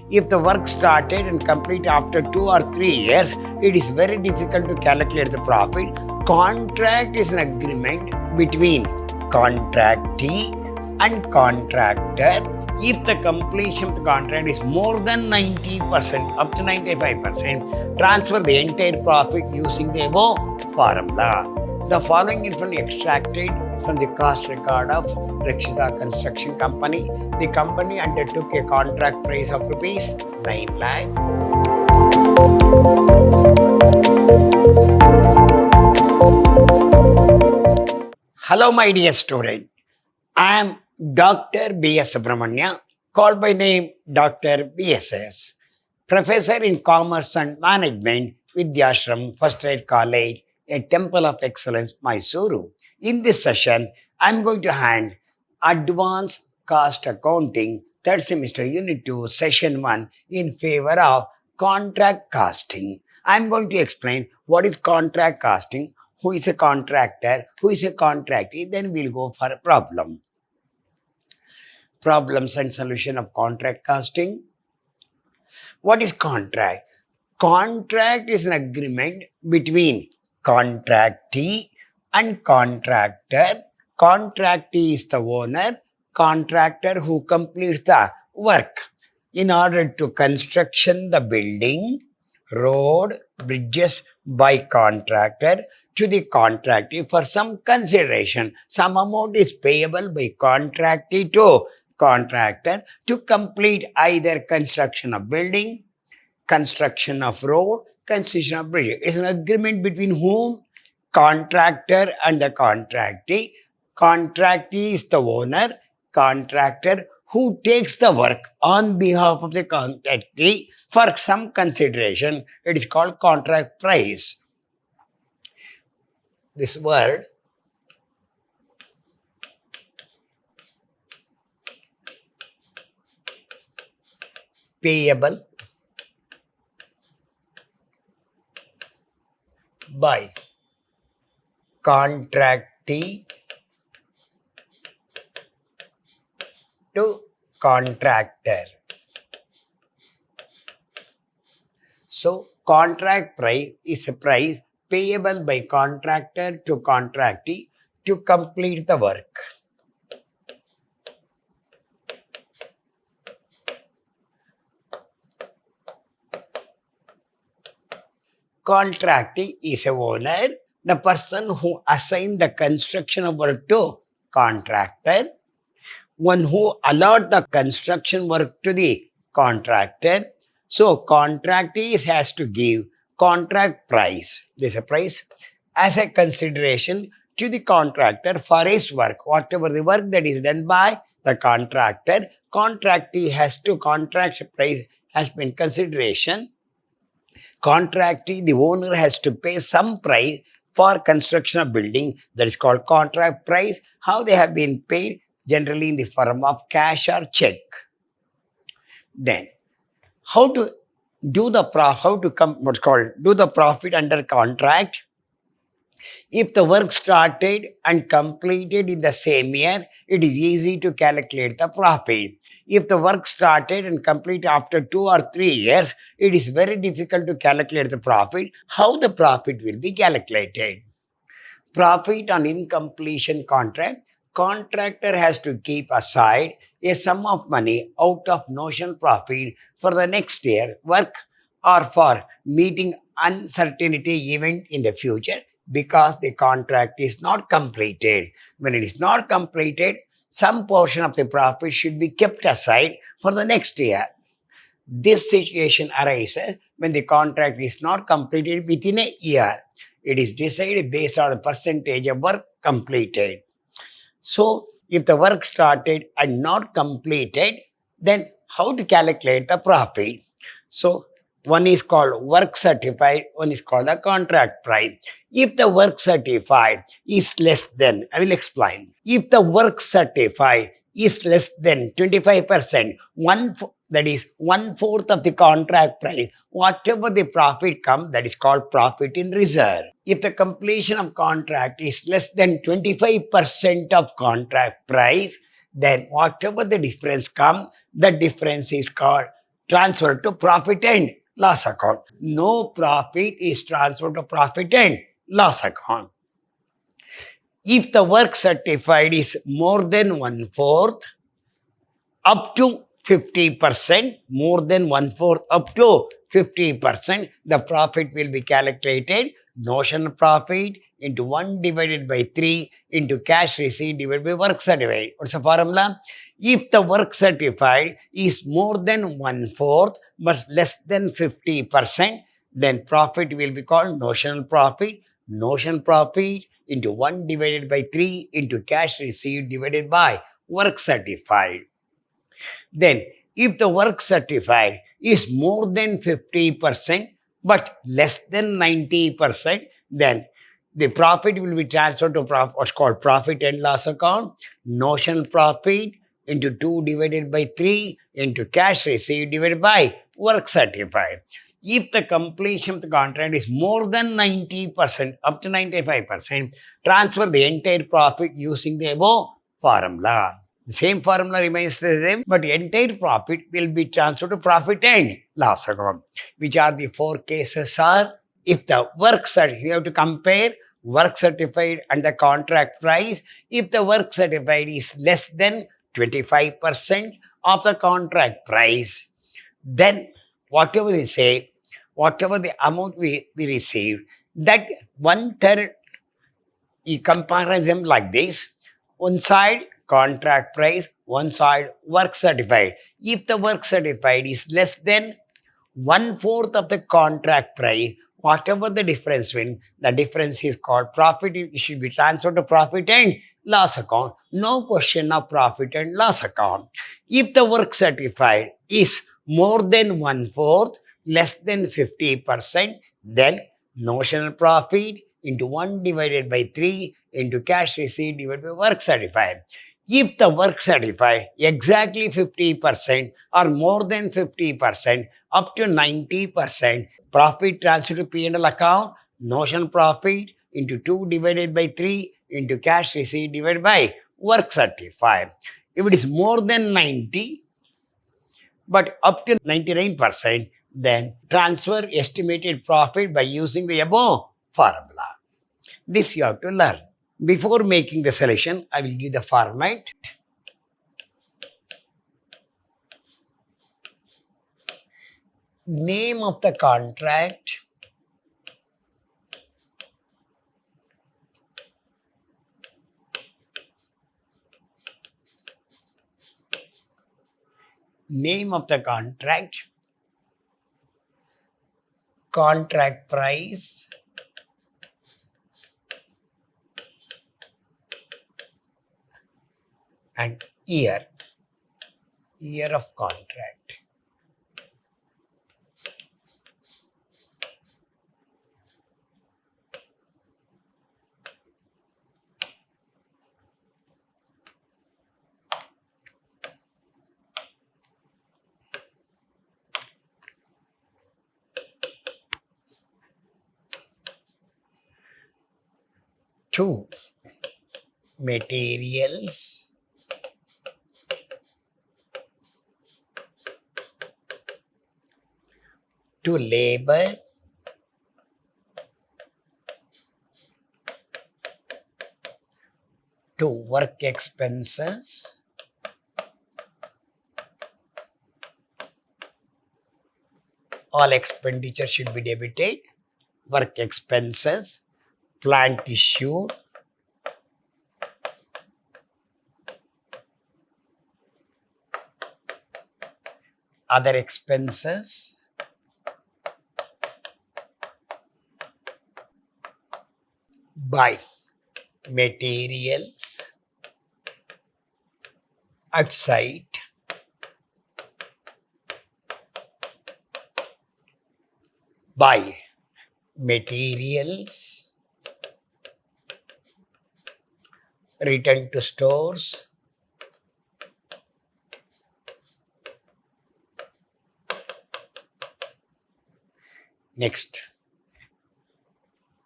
If the work started and complete after 2 or 3 years, it is very difficult to calculate the profit. Contract is an agreement between contractee and contractor. If the completion of the contract is more than 90%, up to 95%, transfer the entire profit using the above formula. The following information extracted from the cost record of Rakshita Construction Company. The company undertook a contract price of rupees 9 lakh. Hello my dear student, I am Dr. B.S. Subramanya, called by name Dr. B.S.S., Professor in Commerce and Management, Vidhyaashram, First Aid College, a Temple of Excellence, MYSURU. In this session, I am going to hand Advanced Cost Accounting, 3rd semester, Unit 2, Session 1, in favor of contract costing. I am going to explain what is contract costing, who is a contractor, who is a contractee, then we'll go for a problem. Problems and solution of contract costing. What is contract? Contract is an agreement between contractee and contractor. Contractee is the owner, contractor who completes the work in order to construction the building, road, bridges by contractor to the contractee for some consideration. Some amount is payable by contractee to contractor to complete either construction of building, construction of road, construction of bridge. It's an agreement between whom? Contractor and the contractee. Contractee is the owner, contractor who takes the work on behalf of the contractee for some consideration. It is called contract price. This word payable by contractee to contractor. So, contract price is a price payable by contractor to contractee to complete the work. Contractee is a owner, the person who assigned the construction of work to contractor, one who allowed the construction work to the contractor. So, contractee has to give contract price. This is a price as a consideration to the contractor for his work. Whatever the work that is done by the contractor, contractee has to contract price has been consideration. Contractee, the owner has to pay some price for construction of building, that is called contract price. How they have been paid? Generally in the form of cash or check. Then, how to do the do the profit under contract? If the work started and completed in the same year, it is easy to calculate the profit. If the work started and completed after 2 or 3 years, it is very difficult to calculate the profit. How the profit will be calculated? Profit on incompletion contract. Contractor has to keep aside a sum of money out of notional profit for the next year work or for meeting uncertainty event in the future, because the contract is not completed. When it is not completed, some portion of the profit should be kept aside for the next year. This situation arises when the contract is not completed within a year. It is decided based on the percentage of work completed. So, if the work started and not completed, then how to calculate the profit? So, one is called work certified, one is called the contract price. If the work certified is less than, I will explain. If the work certified is less than 25%, that is 1/4 of the contract price, whatever the profit comes, that is called profit in reserve. If the completion of contract is less than 25% of contract price, then whatever the difference comes, the difference is called transferred to profit and loss account. No profit is transferred to profit and loss account. If the work certified is more than 1/4, up to 50%, more than 1/4 up to 50%, the profit will be calculated notional profit into 1 divided by 3 into cash received divided by work certified. What's the formula? If the work certified is more than 1/4 but less than 50%, then profit will be called notional profit. Notional profit into 1 divided by 3 into cash received divided by work certified. Then, if the work certified is more than 50% but less than 90%, then the profit will be transferred to what's called profit and loss account. Notional profit into 2 divided by 3 into cash received divided by work certified. If the completion of the contract is more than 90%, up to 95%, transfer the entire profit using the above formula. The same formula remains the same, but entire profit will be transferred to profit and loss account. Which are the 4 cases are, if the work certified, you have to compare work certified and the contract price. If the work certified is less than 25% of the contract price, then whatever we say, whatever the amount we receive, that 1/3, you compare them like this. One side contract price, one side work certified. If the work certified is less than 1/4 of the contract price, whatever the difference when the difference is called profit, it should be transferred to profit and loss account. No question of profit and loss account. If the work certified is more than 1/4, less than 50%, then notional profit into 1 divided by 3 into cash received divided by work certified. If the work certified exactly 50% or more than 50%, up to 90%, profit transferred to P&L account, notional profit into 2 divided by 3 into cash received divided by work certified. If it is more than 90, but up to 99%, then transfer estimated profit by using the above formula. This you have to learn. Before making the selection, I will give the format. Name of the contract, name of the contract, contract price, and year of contract. Two, materials, to labor, to work expenses, all expenditure should be debited, work expenses, plant issue, other expenses, buy materials at site, buy materials, return to stores, next,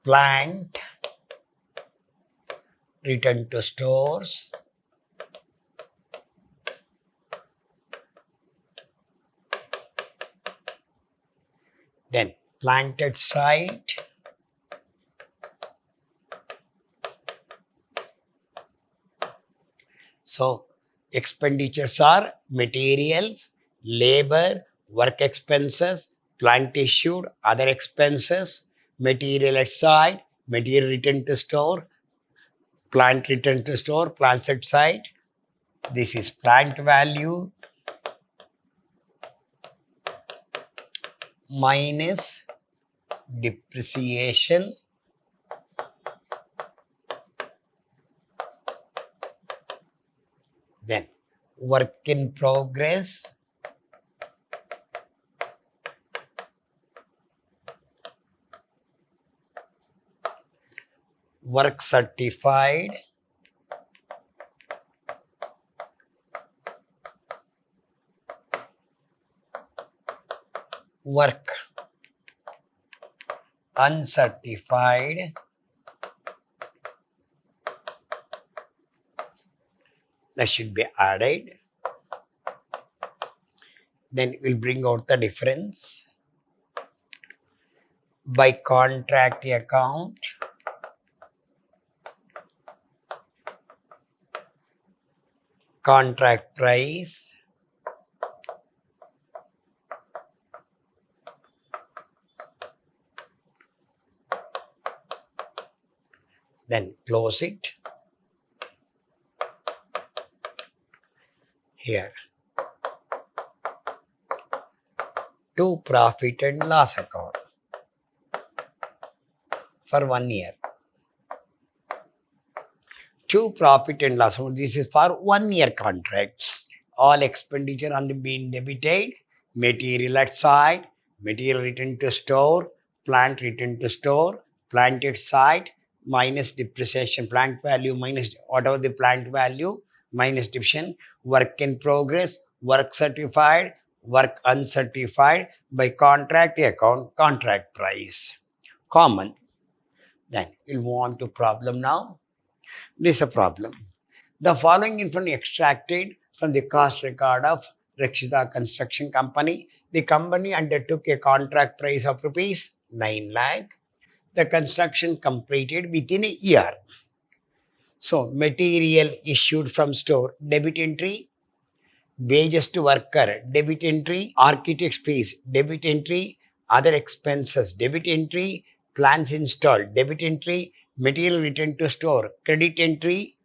plant, return to stores, Then planted site, so expenditures are materials, labor, work expenses, plant issued, other expenses, material at site, material returned to store, plant returned to store, plants at site. This is plant value minus depreciation then work in progress work certified work uncertified that should be added. Then we'll bring out the difference. By contract account, contract price, then close it. Here, to profit and loss account for 1 year. To profit and loss account, this is for 1 year contract. All expenditure on the being debited, material at site, material returned to store, plant returned to store, plant at site, minus depreciation, plant value minus whatever the plant value, minus depreciation, work in progress, work certified, work uncertified, by contract account, contract price. Common. Then we'll move on to problem now. This is a problem. The following information extracted from the cost record of Rakshita Construction Company. The company undertook a contract price of rupees 9 lakh. The construction completed within a year. So, material issued from store, debit entry, wages to worker, debit entry, architect's fees, debit entry, other expenses, debit entry, plans installed, debit entry, material returned to store, credit entry,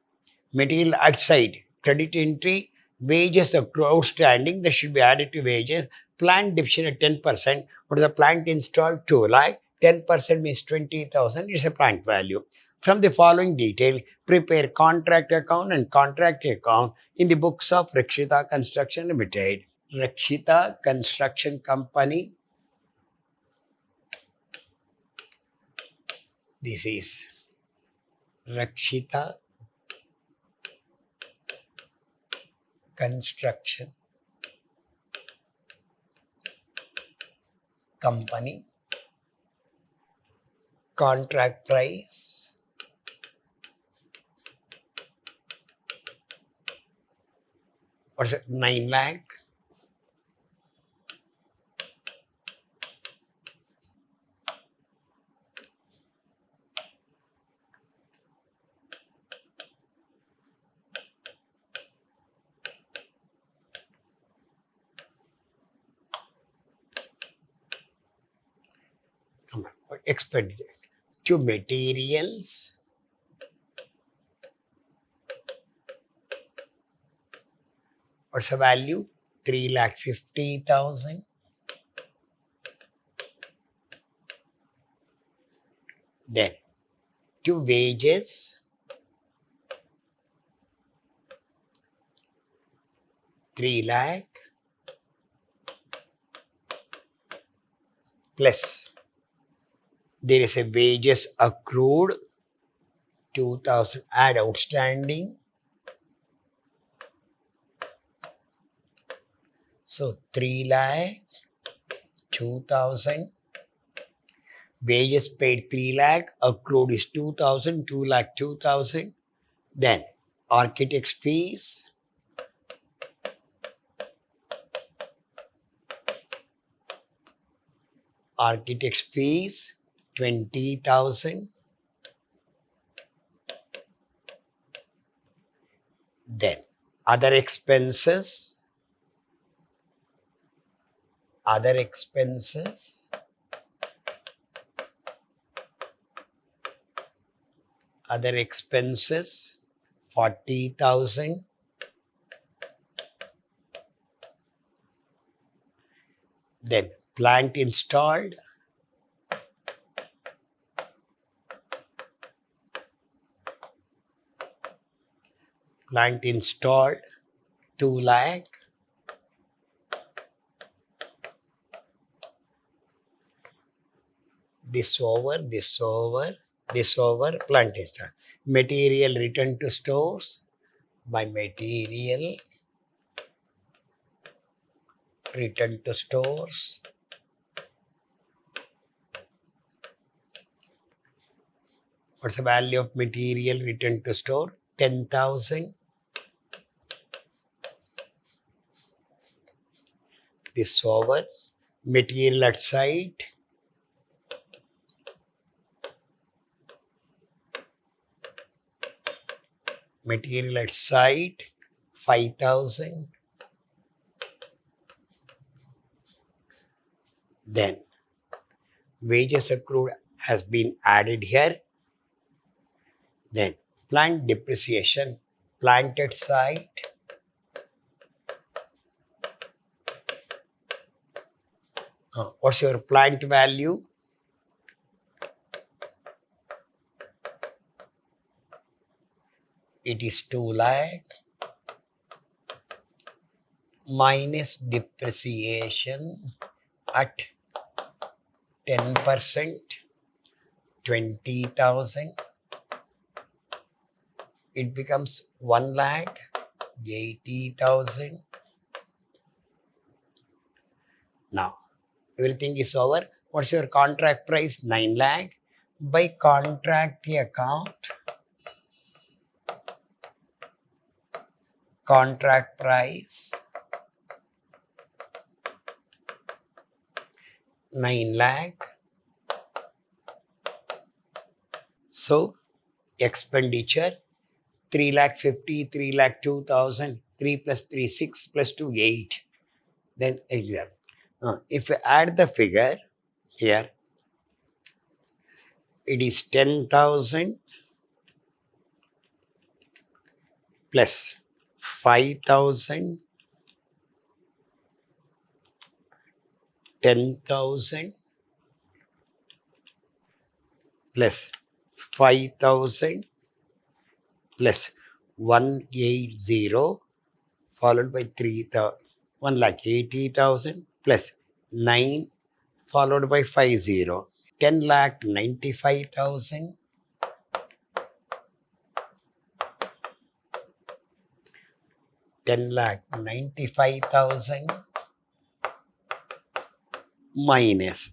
material outside, credit entry, wages outstanding, that should be added to wages, plant division at 10%, what is the plant installed? 2 lakh, 10% means 20,000 is a plant value. From the following detail, prepare contract account and contract account in the books of Rakshita Construction Limited. Rakshita Construction Company. This is Rakshita Construction Company. Contract price what's it? 9 lakh. Expenditure to materials, what's the value? 3,50,000. Then to wages, 3 lakh plus there is a wages accrued 2,000, add outstanding. So 3 lakh, 2,000. Wages paid 3 lakh, accrued is 2,000, 2 lakh 2,000. Then architect's fees, Architect's fees 20,000. Then other expenses, other expenses 40,000. Then plant installed, plant installed 2 lakh. This over plant installed. Material returned to stores. By material returned to stores, what's the value of material returned to store? 10,000. This over material at site, material at site 5,000. Then wages accrued has been added here. Then plant depreciation, plant at site what's your plant value? It is 2 lakh minus depreciation at 10%, 20,000. It becomes 1,80,000. Now, everything is over. What's your contract price? 9 lakh. By contract account, contract price 9 lakh. So, expenditure 3 lakh 50, 3 lakh 2,000, 3 plus 3, 6 plus 2, 8. Then exam. If you add the figure here, it is 10,000 plus 5,000, 10,000 plus 5,000 plus 180 followed by 3,000, 1,80,000 plus 9 followed by 50, 10,95,000. 10,95,000 minus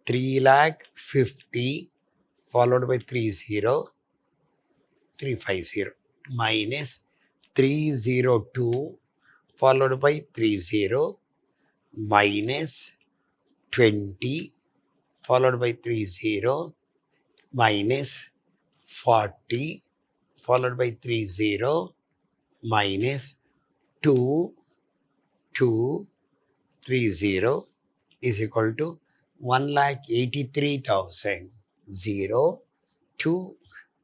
3,50,000 followed by 350 minus 302 followed by 30 minus 20 followed by 30 minus 40 followed by 30 minus 2,230 is equal to 1,83,000. 0, 2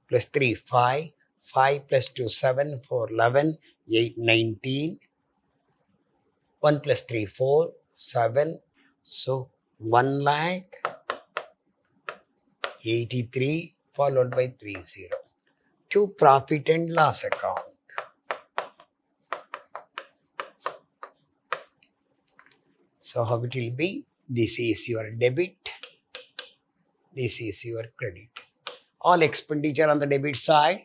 plus 3, 5, 5 plus 2, 7, 4, 11, 8, 19, 1 plus 3, 4, 7. So 1,83,000 followed by 30. To profit and loss account. So how it will be? This is your debit. This is your credit. All expenditure on the debit side.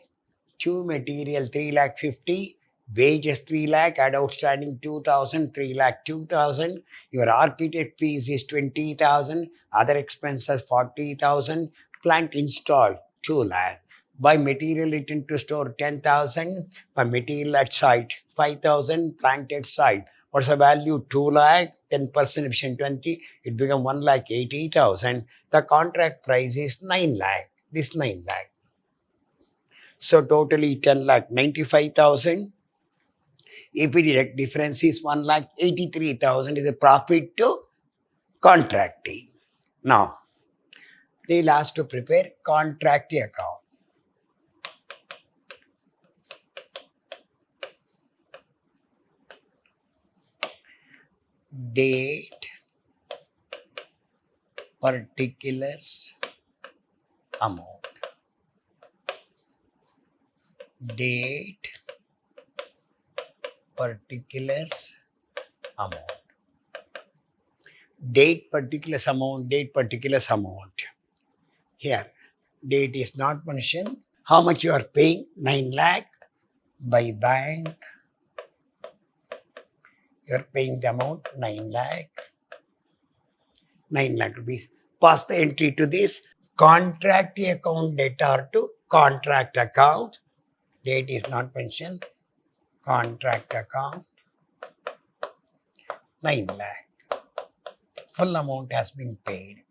To material 3,50,000, wages 3 lakh, add outstanding 2,000, 3 lakh 2,000. Your architect fees is 20,000, other expenses 40,000, plant installed 2 lakh. By material returned to store 10,000, by material at site 5,000, plant at site What's the value? 2 lakh, 10% efficient 20, it become 1 lakh 80,000. The contract price is 9 lakh. This 9 lakh. So totally 10 lakh 95,000. If we deduct difference is 1 lakh 83,000 is a profit to contractee. Now, they'll ask to prepare contractee account. Date, particulars, amount. Date, particulars, amount. Date, particulars, amount, date, particulars, amount. Here, date is not mentioned. How much you are paying? 9 lakh by bank. You are paying the amount 9 lakh. 9 lakh rupees. Pass the entry to this contractee account debtor to contract account. Date is not mentioned. Contract account 9 lakh. Full amount has been paid.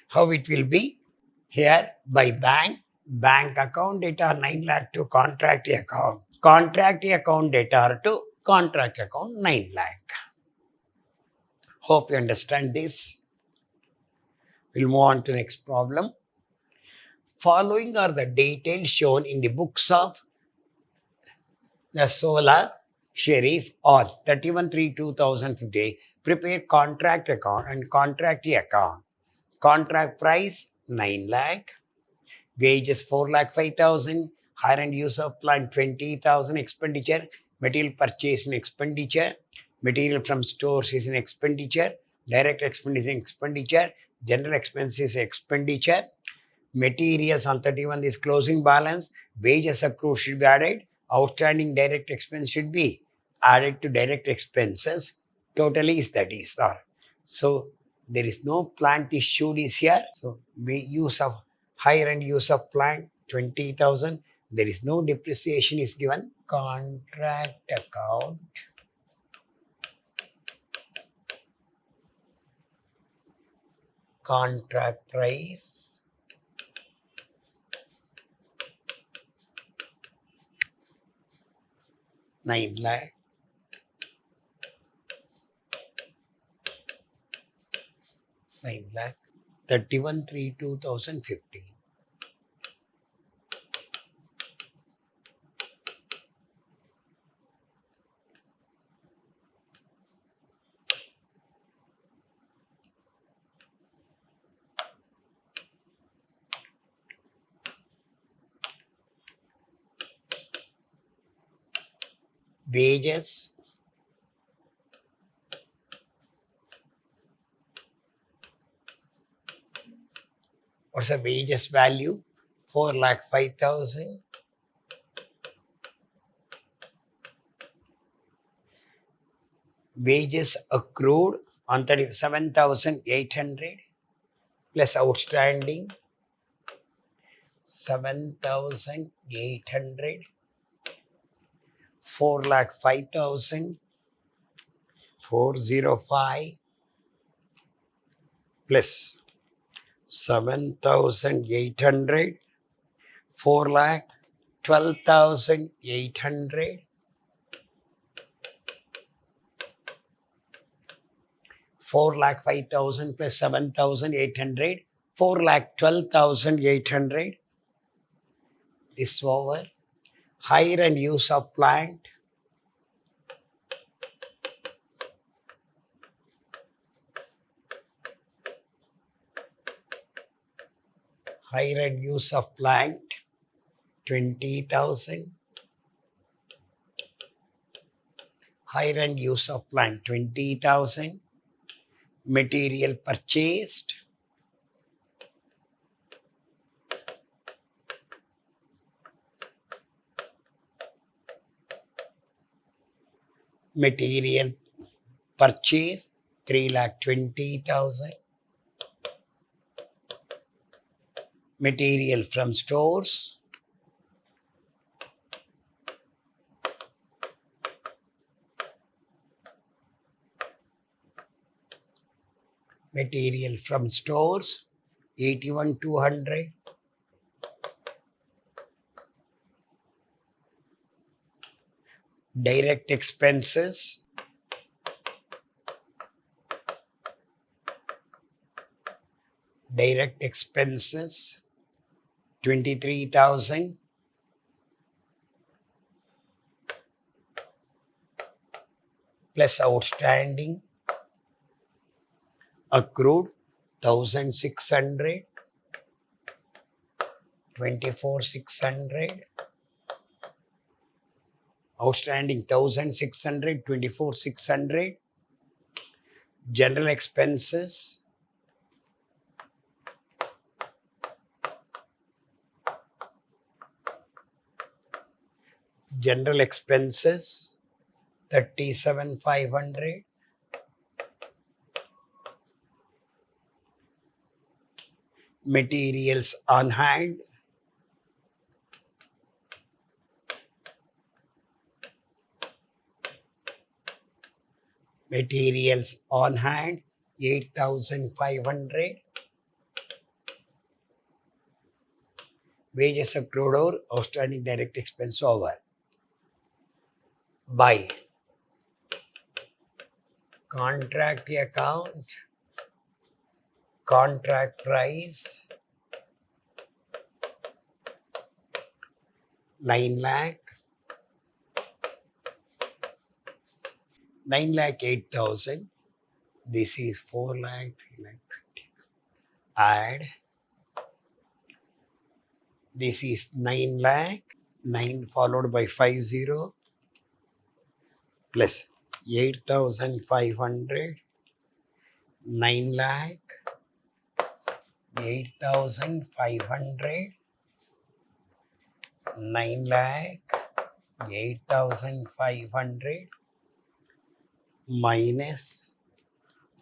How it will be? Here by bank account debtor 9 lakh to contractee account. Contractee account debtor to contract account 9 lakh. Hope you understand this. We'll move on to the next problem. Following are the details shown in the books of the Solar Sheriff on 31/3/2015. Prepare contract account and contractee account. Contract price 9 lakh. Wages 4 lakh 5,000. Hire and use of plant 20,000. Expenditure. Material purchase and expenditure. Material from stores is an expenditure. Direct expense is an expenditure. General expenses expenditure. Materials on 31 is closing balance. Wages accrued should be added. Outstanding direct expense should be added to direct expenses. Totally is that is there. So there is no plant issued is here. So use of hire and use of plant 20,000. There is no depreciation is given. Contract account. Contract price 9 lakh. $9 lakh. 31/3/2015. Wages what's the wages value? 4 lakh 5,000. Wages accrued on 37,800 plus outstanding 7,800. 4 lakh 5,000. 405 plus 7,800. 4 lakh 12,800. 4 lakh 5,000 plus 7,800. 4 lakh 12,800. This over. Hire and use of plant. Hire and use of plant 20,000. Hire and use of plant 20,000. Material purchased. Material purchase 3,20,000. Material from stores Material from stores 81,200. Direct expenses 23,000. Plus outstanding accrued 1,600, 24,600. Outstanding 1,600, 24,600. General expenses general expenses 37,500. Materials on hand materials on hand 8,500. Wages accrued or outstanding direct expense over. By contract account, contract price 9 lakh, 9 lakh 8,000. This is 4 lakh, 3 lakh 20. Add. This is 9 lakh, 9 followed by 50 plus 8,500, 9 lakh, 8,500, 9 lakh, 8,500 minus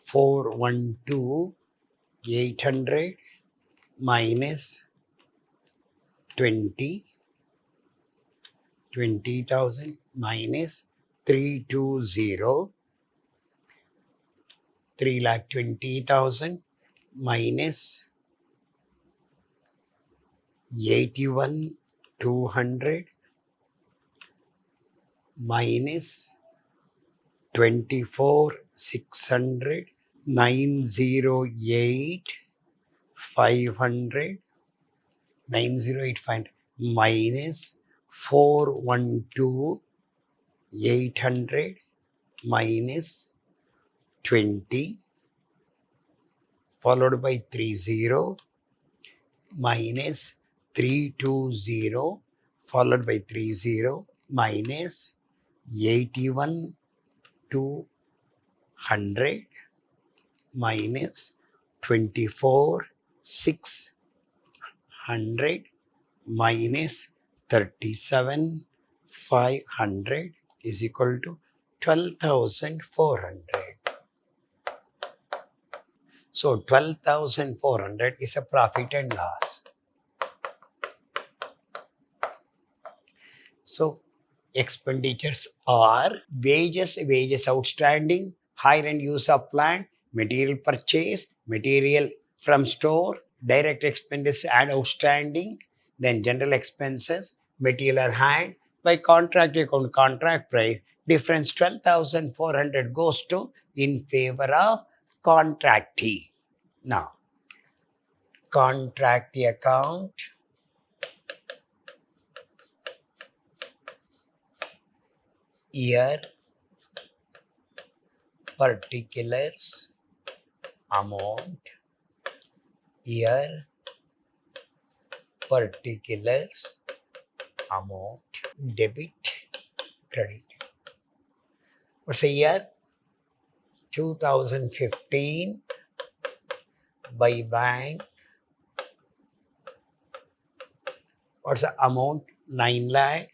412, 800 minus 20,000 minus 320, 3,20,000 minus 81,200 minus 24,600, 908,500, 908,500 minus 412,800 minus 20 followed by 30 minus 320 followed by 30 minus 81,200 minus 24,600 minus 37,500 is equal to 12,400. So 12,400 is a profit and loss. So expenditures are wages outstanding, hire and use of plant, material purchase, material from store, direct expenses and outstanding, then general expenses, material on hand. By contract account, contract price, difference 12,400 goes to in favor of contractee. Now, contract account year particulars amount year particulars amount debit credit. What's the year? 2015 by bank. What's the amount? 9 lakh.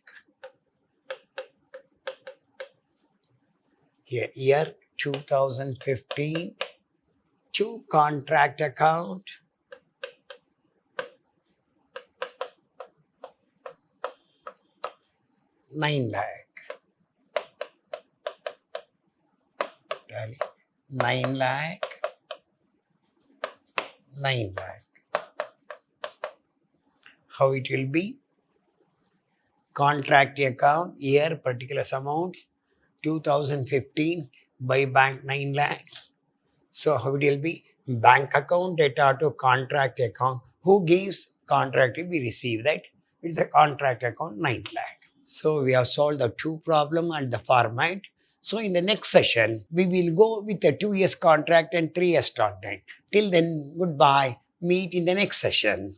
Here, year 2015 to contract account. Nine lakh. 9 lakh 9 lakh. How it will be? Contract account, year, particular amount, 2015, by bank 9 lakh. So how it will be? Bank account data to contract account. Who gives contract will be received, that? It's a contract account 9 lakh. So we have solved the two problem and the format. So in the next session, we will go with the 2 years contract and 3 years contract. Till then, goodbye. Meet in the next session.